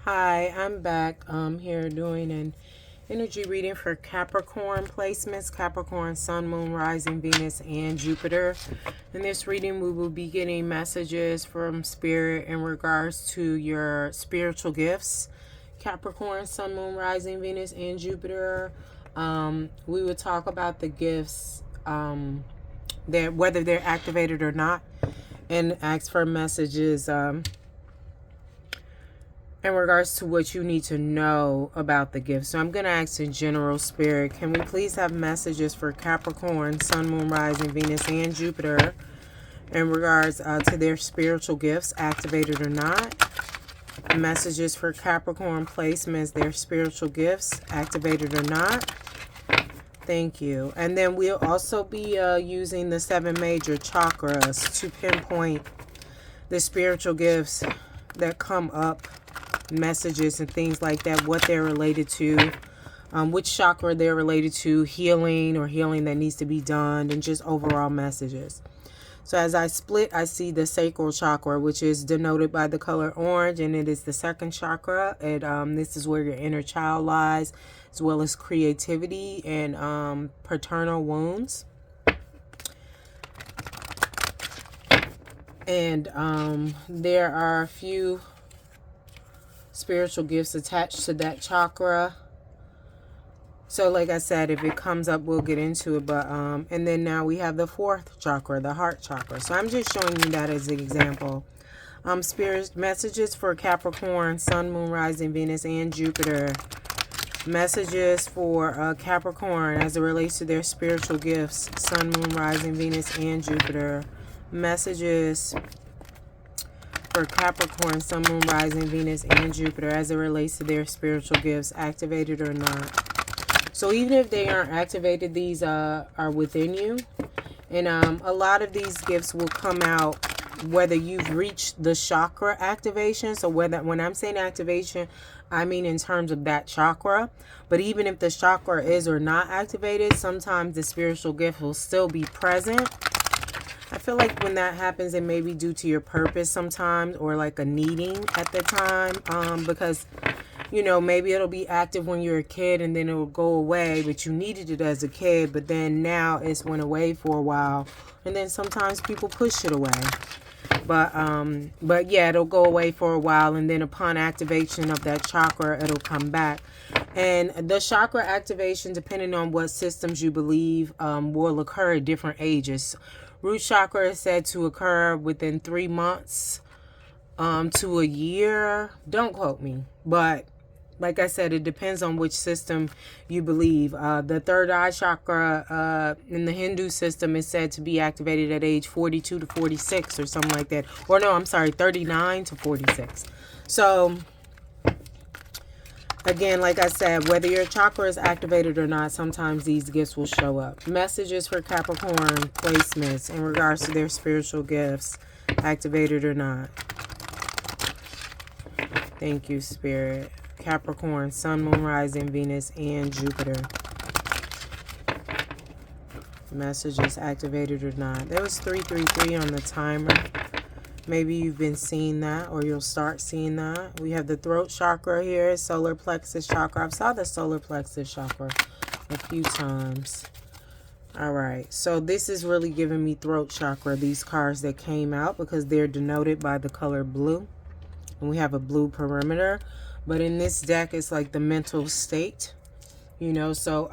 Hi, I'm back here doing an energy reading for Capricorn placements, Capricorn, Sun, Moon, Rising, Venus, and Jupiter. In this reading, we will be getting messages from Spirit in regards to your spiritual gifts, Capricorn, Sun, Moon, Rising, Venus, and Jupiter. We would talk about the gifts, that whether they're activated or not, and ask for messages in regards to what you need to know about the gift. So I'm going to ask in general, Spirit, can we please have messages for Capricorn, Sun, Moon, Rising, Venus, and Jupiter in regards to their spiritual gifts, activated or not? Messages for Capricorn placements, their spiritual gifts, activated or not? Thank you. And then we'll also be using the 7 major chakras to pinpoint the spiritual gifts that come up, messages and things like that, what they're related to, which chakra they're related to, healing or healing that needs to be done, and just overall messages. So as I split, I see the sacral chakra, which is denoted by the color orange, and it is the second chakra. This is where your inner child lies, as well as creativity and paternal wounds. And there are a few spiritual gifts attached to that chakra. So like I said, if it comes up, we'll get into it. But and then now we have the 4th chakra, the heart chakra. So I'm just showing you that as an example. Spirit messages for Capricorn, Sun, Moon, Rising, Venus, and Jupiter. Messages for Capricorn as it relates to their spiritual gifts, Sun, Moon, Rising, Venus, and Jupiter. Messages for Capricorn, Sun, Moon, Rising, Venus, and Jupiter as it relates to their spiritual gifts, activated or not. So even if they aren't activated, these are within you. And a lot of these gifts will come out whether you've reached the chakra activation. So when I'm saying activation, I mean in terms of that chakra. But even if the chakra is or not activated, sometimes the spiritual gift will still be present. I feel like when that happens, it may be due to your purpose sometimes, or like a needing at the time, because, you know, maybe it'll be active when you're a kid and then it will go away, but you needed it as a kid, but then now it's went away for a while, and then sometimes people push it away. But yeah, it'll go away for a while, and then upon activation of that chakra, it'll come back. And the chakra activation, depending on what systems you believe, will occur at different ages. Root chakra is said to occur within 3 months to a year. Don't quote me, but like I said, it depends on which system you believe. The third eye chakra in the Hindu system is said to be activated at age 42 to 46 or something like that. Or no, I'm sorry, 39 to 46. So again, like I said, whether your chakra is activated or not, sometimes these gifts will show up. Messages for Capricorn placements in regards to their spiritual gifts, activated or not. Thank you, Spirit. Capricorn, Sun, Moon, Rising, Venus, and Jupiter. Messages activated or not. There was 333 on the timer. Maybe you've been seeing that, or you'll start seeing that. We have the throat chakra here, solar plexus chakra. I've saw the solar plexus chakra a few times. All right, so this is really giving me throat chakra, these cards that came out, because they're denoted by the color blue. And we have a blue perimeter. But in this deck, it's like the mental state. You know, so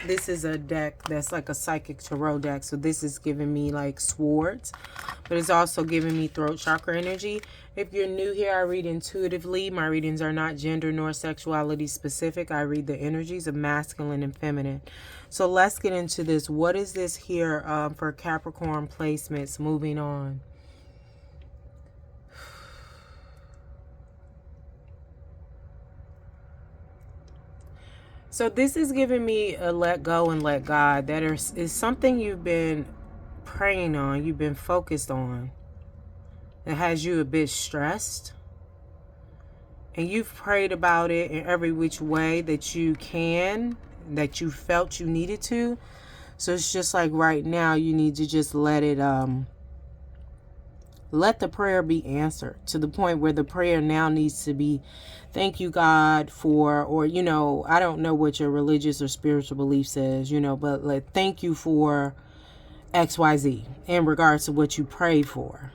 this is a deck that's like a psychic tarot deck. So this is giving me like swords, but it's also giving me throat chakra energy. If you're new here, I read intuitively. My readings are not gender nor sexuality specific. I read the energies of masculine and feminine. So let's get into this. What is this here for Capricorn placements? Moving on. So this is giving me a let go and let God. That is something you've been praying on, you've been focused on. That has you a bit stressed. And you've prayed about it in every which way that you can, that you felt you needed to. So it's just like right now you need to just let it Let the prayer be answered to the point where the prayer now needs to be, thank you, God, for, or, you know, I don't know what your religious or spiritual belief says, you know, but like, thank you for XYZ in regards to what you prayed for.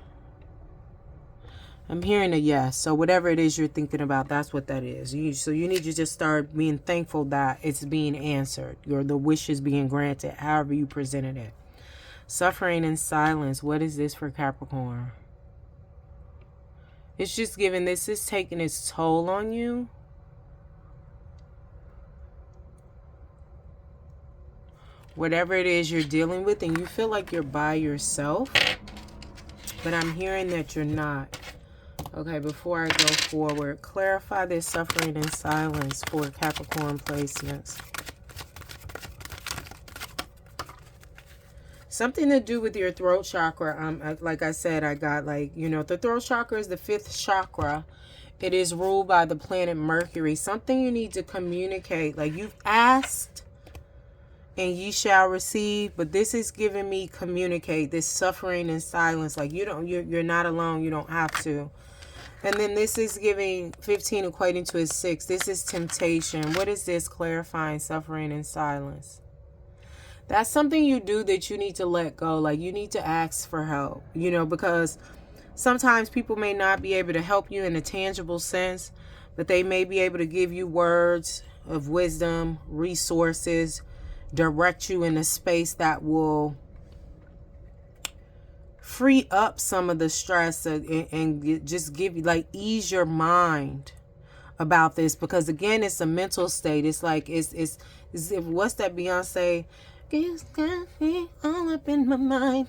I'm hearing a yes. So whatever it is you're thinking about, that's what that is. So you need to just start being thankful that it's being answered, or the wish is being granted, however you presented it. Suffering in silence. What is this for Capricorn? It's just giving, this is taking its toll on you. Whatever it is you're dealing with, and you feel like you're by yourself, but I'm hearing that you're not. Okay, before I go forward, clarify this suffering in silence for Capricorn placements. Something to do with your throat chakra. Like I said, I got like, you know, the throat chakra is the 5th chakra. It is ruled by the planet Mercury. Something you need to communicate. Like, you've asked and ye shall receive, but this is giving me communicate. This suffering in silence. Like, you're not alone. You don't have to. And then this is giving 15 equating to a 6. This is temptation. What is this? Clarifying suffering in silence. That's something you do that you need to let go. Like, you need to ask for help, you know, because sometimes people may not be able to help you in a tangible sense, but they may be able to give you words of wisdom, resources, direct you in a space that will free up some of the stress and just give you, like, ease your mind about this. Because again, it's a mental state. It's like, it's what's that Beyonce? It's got me all up in my mind.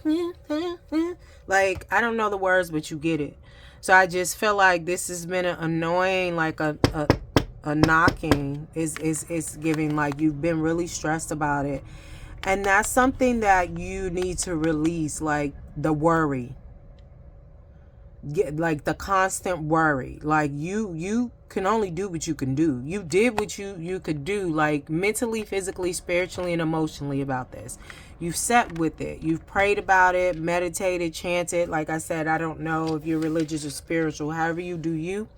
Like, I don't know the words, but you get it. So I just feel like this has been an annoying, like a knocking is giving, like, you've been really stressed about it. And that's something that you need to release, like the worry. Like the constant worry. Like, you can only do what you can do. You did what you could do, like mentally, physically, spiritually, and emotionally about this. You've sat with it. You've prayed about it, meditated, chanted. Like I said, I don't know if you're religious or spiritual. However you do you.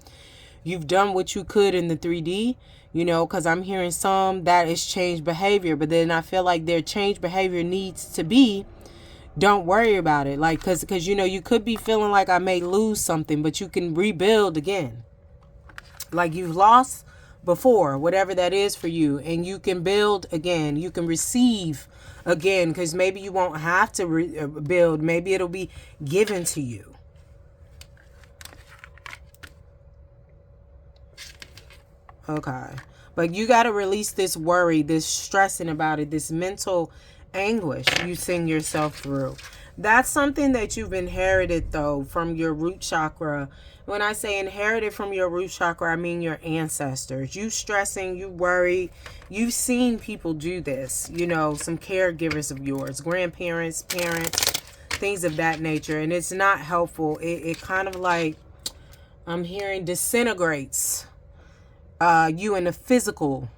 You've done what you could in the 3D, you know, because I'm hearing some that is changed behavior. But then I feel like their changed behavior needs to be, don't worry about it. Like, because, you know, you could be feeling like I may lose something, but you can rebuild again. Like, you've lost before, whatever that is for you, and you can build again. You can receive again, because maybe you won't have to build. Maybe it'll be given to you. Okay. But you got to release this worry, this stressing about it, this mental anguish you send yourself through. That's something that you've inherited, though, from your root chakra. When I say inherited from your root chakra, I mean your ancestors. You stressing, you worry. You've seen people do this, you know, some caregivers of yours, grandparents, parents, things of that nature. And it's not helpful. It kind of like, I'm hearing, disintegrates you in a physical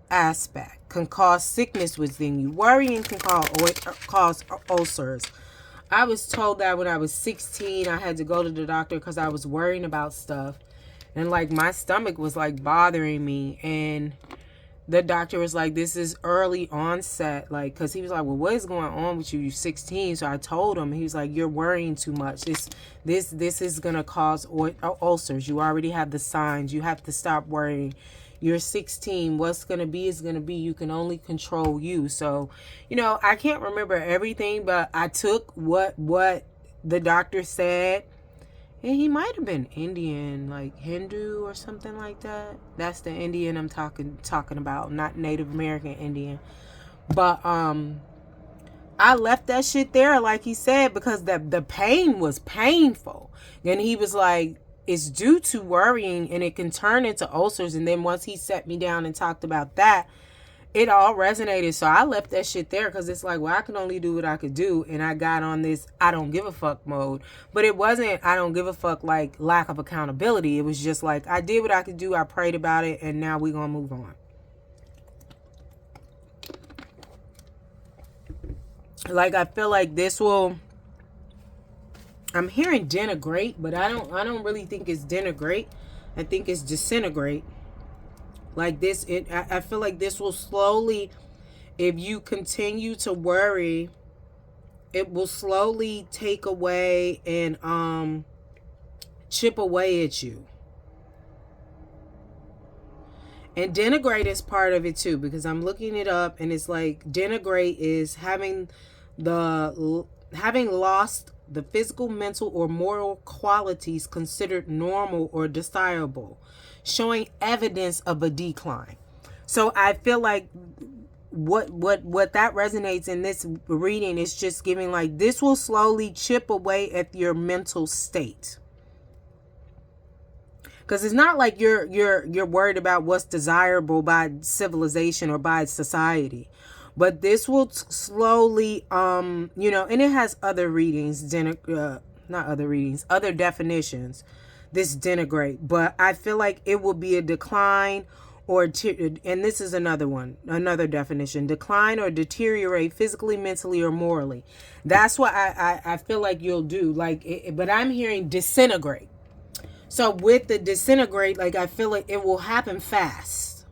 aspect, can cause sickness within you. Worrying can cause ulcers. I was told that when I was 16, I had to go to the doctor because I was worrying about stuff. And like, my stomach was like bothering me. And the doctor was like, this is early onset. Like, because he was like, well, what is going on with you? You're 16. So I told him, he was like, you're worrying too much. This is going to cause ulcers. You already have the signs. You have to stop worrying. You're 16. What's going to be is going to be. You can only control you. So, you know, I can't remember everything, but I took what the doctor said. And he might have been Indian, like Hindu or something like that. That's the Indian I'm talking about, not Native American Indian. But I left that shit there, like he said, because the pain was painful. And he was like, it's due to worrying, and it can turn into ulcers. And then once he sat me down and talked about that, it all resonated. So I left that shit there because it's like, well, I can only do what I could do. And I got on this I don't give a fuck mode. But it wasn't I don't give a fuck like lack of accountability. It was just like, I did what I could do. I prayed about it. And now we're going to move on. Like, I feel like this will, I'm hearing denigrate, but I don't really think it's denigrate. I think it's disintegrate. Like this, I feel like this will slowly, if you continue to worry, it will slowly take away and chip away at you. And denigrate is part of it too, because I'm looking it up and it's like denigrate is having lost the physical, mental, or moral qualities considered normal or desirable, showing evidence of a decline. So I feel like what that resonates in this reading is just giving like this will slowly chip away at your mental state. Because it's not like you're worried about what's desirable by civilization or by society. But this will slowly, and it has other readings, other definitions, this denigrate. But I feel like it will be a decline and this is another definition, decline or deteriorate physically, mentally, or morally. That's what I feel like you'll do. But I'm hearing disintegrate. So with the disintegrate, like I feel like it will happen fast.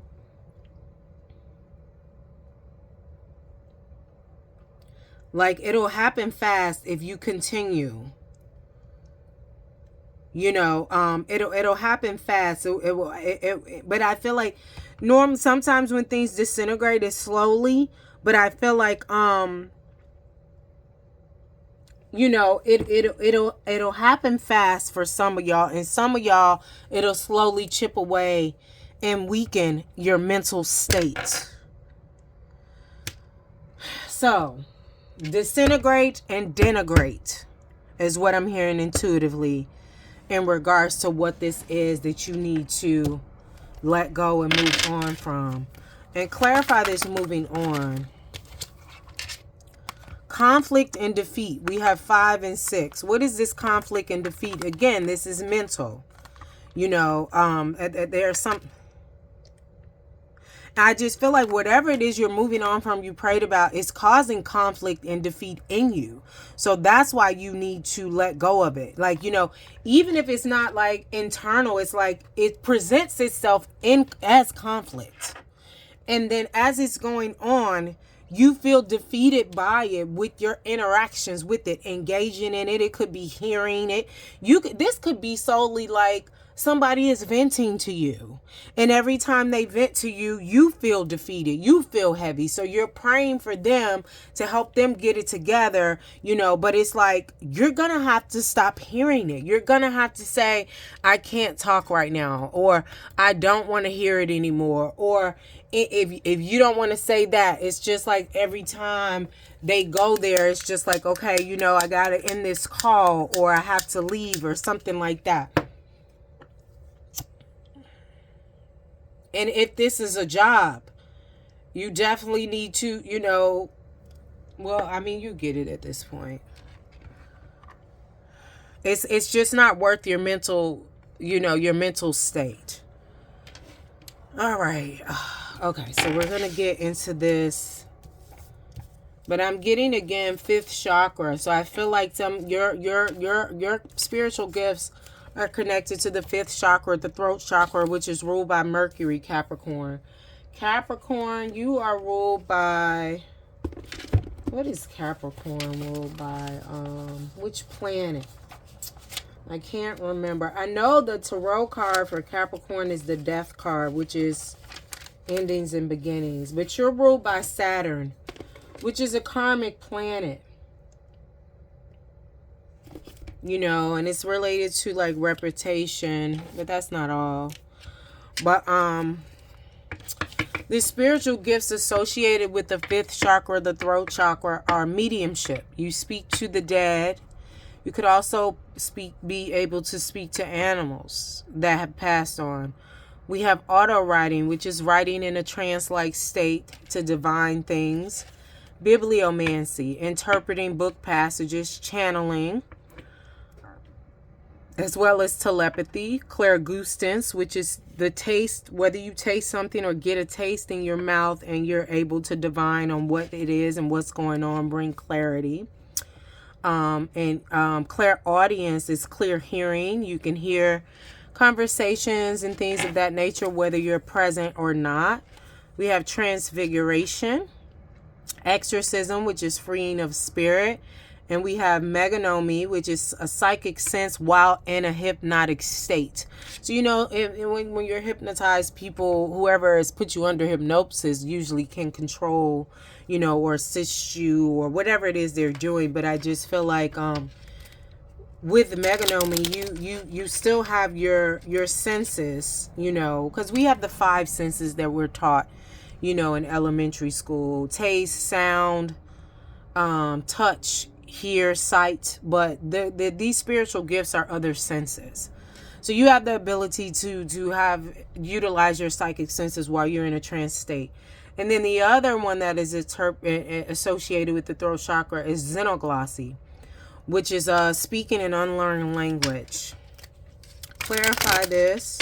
Like it'll happen fast if you continue. It'll happen fast. So but I feel like sometimes when things disintegrate, it's slowly. But I feel like it'll happen fast for some of y'all, and some of y'all it'll slowly chip away and weaken your mental state. So disintegrate and denigrate is what I'm hearing intuitively in regards to what this is that you need to let go and move on from. And clarify this moving on. Conflict and defeat. We have 5 and 6. What is this conflict and defeat? Again, this is mental. There's some. I just feel like whatever it is you're moving on from, you prayed about, is causing conflict and defeat in you. So that's why you need to let go of it. Like, even if it's not like internal, it's like it presents itself as conflict. And then as it's going on, you feel defeated by it with your interactions with it, engaging in it. It could be hearing it. This could be solely like somebody is venting to you. And every time they vent to you, you feel defeated. You feel heavy. So you're praying for them to help them get it together, but it's like, you're going to have to stop hearing it. You're going to have to say, I can't talk right now, or I don't want to hear it anymore. Or if you don't want to say that, it's just like every time they go there, it's just like, okay, I got to end this call, or I have to leave, or something like that. And if this is a job, you definitely need to, you get it at this point. It's just not worth your mental, your mental state. All right. Okay, so we're going to get into this. But I'm getting again 5th chakra. So I feel like your spiritual gifts are connected to the 5th chakra, the throat chakra, which is ruled by Mercury, Capricorn. Capricorn, you are ruled by, what is Capricorn ruled by? Which planet? I can't remember. I know the tarot card for Capricorn is the Death card, which is endings and beginnings. But you're ruled by Saturn, which is a karmic planet. And it's related to like reputation, but that's not all. But the spiritual gifts associated with the 5th chakra, the throat chakra, are mediumship. You speak to the dead. You could also be able to speak to animals that have passed on. We have auto writing, which is writing in a trance-like state to divine things. Bibliomancy, interpreting book passages, channeling, as well as telepathy. Clairgustance, which is the taste, whether you taste something or get a taste in your mouth and you're able to divine on what it is and what's going on, bring clarity. And clairaudience is clear hearing. You can hear conversations and things of that nature, whether you're present or not. We have transfiguration, exorcism, which is freeing of spirit. And we have meganomy, which is a psychic sense while in a hypnotic state. So, you know, when you're hypnotized, people, whoever has put you under hypnosis usually can control, you know, or assist you or whatever it is they're doing. But I just feel like with meganomy, you still have your senses, you know, because we have the 5 senses that we're taught, you know, in elementary school: taste, sound, touch, hear, sight. But these spiritual gifts are other senses. So you have the ability to utilize your psychic senses while you're in a trance state. And then the other one that is associated with the throat chakra is xenoglossy, which is speaking an unlearned language. Clarify this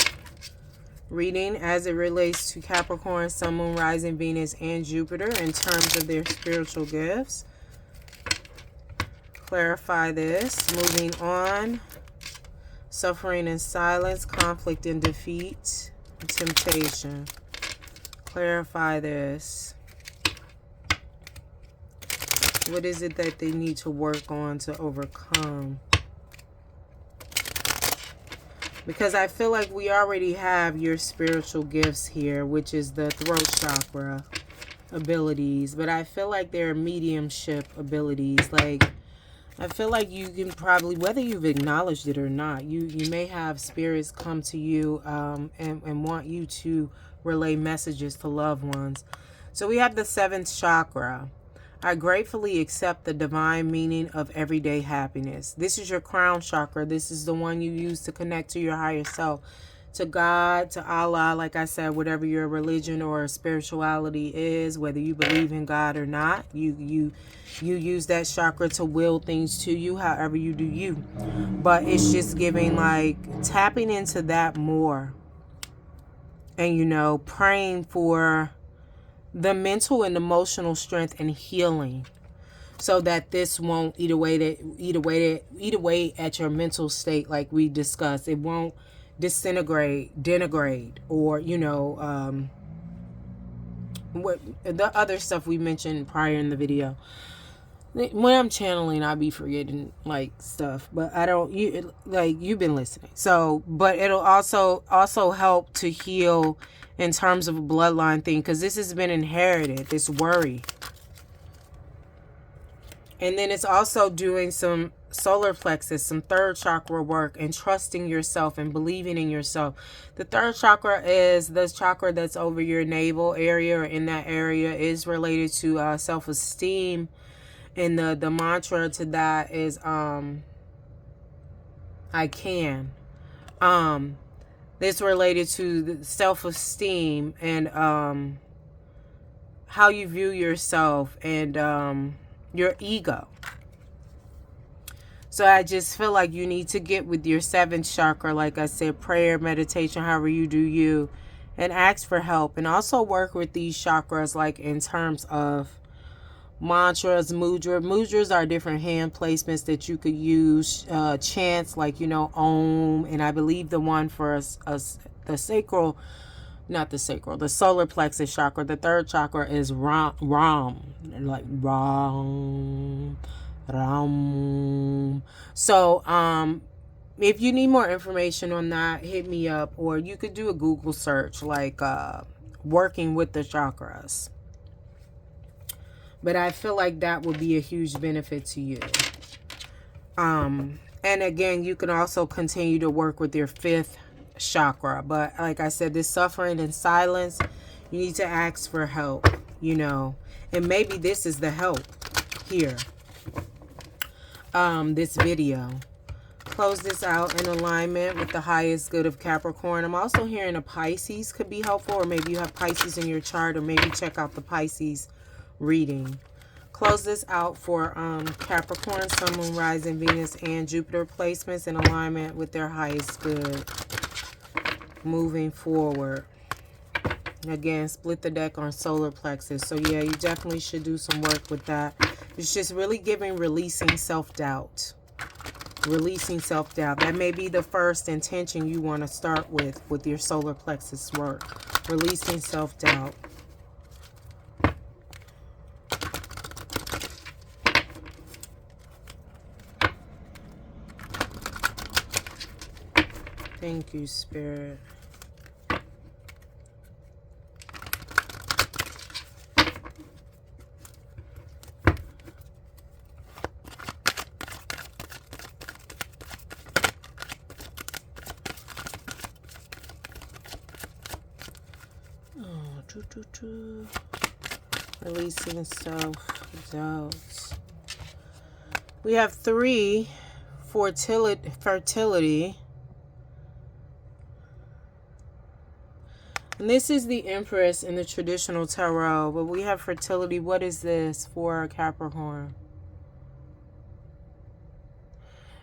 reading as it relates to Capricorn, Sun, Moon, Rising, Venus, and Jupiter in terms of their spiritual gifts. Clarify this. Moving on. Suffering and silence, conflict and defeat, temptation. Clarify this. What is it that they need to work on to overcome? Because I feel like we already have your spiritual gifts here, which is the throat chakra abilities. But I feel like they're mediumship abilities. Like, I feel like you can probably, whether you've acknowledged it or not, you may have spirits come to you and want you to relay messages to loved ones. So we have the 7th chakra. I gratefully accept the divine meaning of everyday happiness. This is your crown chakra. This is the one you use to connect to your higher self, to God, to Allah, like I said, whatever your religion or spirituality is, whether you believe in God or not, you use that chakra to will things to you, however you do you. But it's just giving, like, tapping into that more. And, you know, praying for the mental and emotional strength and healing, so that this won't eat away at your mental state, like we discussed. It won't denigrate, or, you know, what the other stuff we mentioned prior in the video. When I'm channeling, I'll be forgetting, like, stuff, but I don't, you've been listening. So, but it'll also help to heal in terms of a bloodline thing, because this has been inherited, this worry. And then it's also doing some solar plexus, some 3rd chakra work, and trusting yourself and believing in yourself. The 3rd chakra is the chakra that's over your navel area, or in that area, is related to self-esteem. And the mantra to that is I can. It's related to the self-esteem and how you view yourself and your ego. So I just feel like you need to get with your 7th chakra, like I said, prayer, meditation, however you do you, and ask for help. And also work with these chakras, like in terms of mantras, mudras are different hand placements that you could use, chants, like, you know, Om. And I believe the one for the sacral, not the sacral, the solar plexus chakra, the 3rd chakra is Ram, like Ram. So if you need more information on that, hit me up, or you could do a Google search, like working with the chakras. But I feel like that would be a huge benefit to you. And again, you can also continue to work with your 5th chakra. But like I said, this suffering and silence, you need to ask for help, you know. And maybe this is the help here. This video. Close this out in alignment with the highest good of Capricorn. I'm also hearing a Pisces could be helpful, or maybe you have Pisces in your chart, or maybe check out the Pisces reading. Close this out for Capricorn, Sun, Moon, Rising, Venus, and Jupiter placements in alignment with their highest good. Moving forward. Again, split the deck on solar plexus. So yeah, you definitely should do some work with that. It's just really giving releasing self-doubt. Releasing self-doubt. That may be the first intention you want to start with your solar plexus work. Releasing self-doubt. Thank you, Spirit. Releasing self-doubt. We have 3, fertility. And this is the Empress in the traditional tarot. But we have fertility. What is this for Capricorn?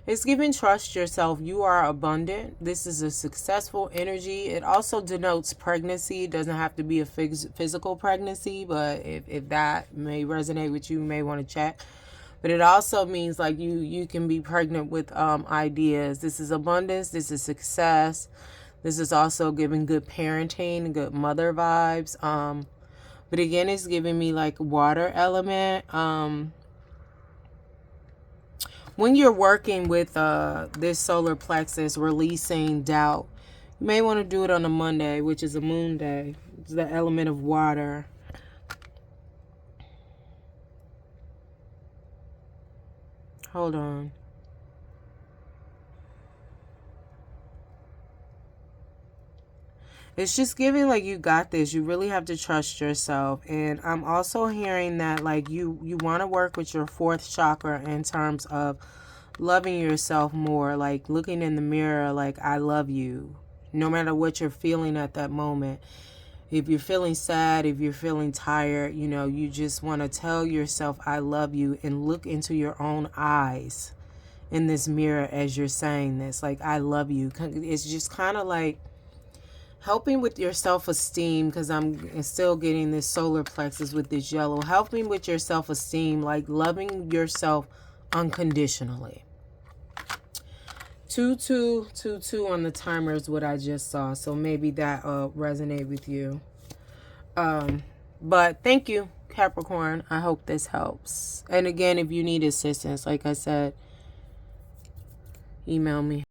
It's giving trust yourself. You are abundant. This is a successful energy. It also denotes pregnancy. It doesn't have to be a physical pregnancy, but if that may resonate with you, you may want to check. But it also means like you can be pregnant with ideas. This is abundance. This is success. This is also giving good parenting, good mother vibes. But again, it's giving me like water element. When you're working with this solar plexus, releasing doubt, you may want to do it on a Monday, which is a moon day. It's the element of water. Hold on. It's just giving like you got this. You really have to trust yourself. And I'm also hearing that like you want to work with your 4th chakra in terms of loving yourself more. Like looking in the mirror like I love you. No matter what you're feeling at that moment. If you're feeling sad, if you're feeling tired, you know, you just want to tell yourself I love you and look into your own eyes in this mirror as you're saying this. Like I love you. It's just kind of like helping with your self-esteem, because I'm still getting this solar plexus with this yellow. Helping with your self-esteem, like loving yourself unconditionally. 2222 on the timer is what I just saw. So maybe that resonate with you. But thank you, Capricorn. I hope this helps. And again, if you need assistance, like I said, email me.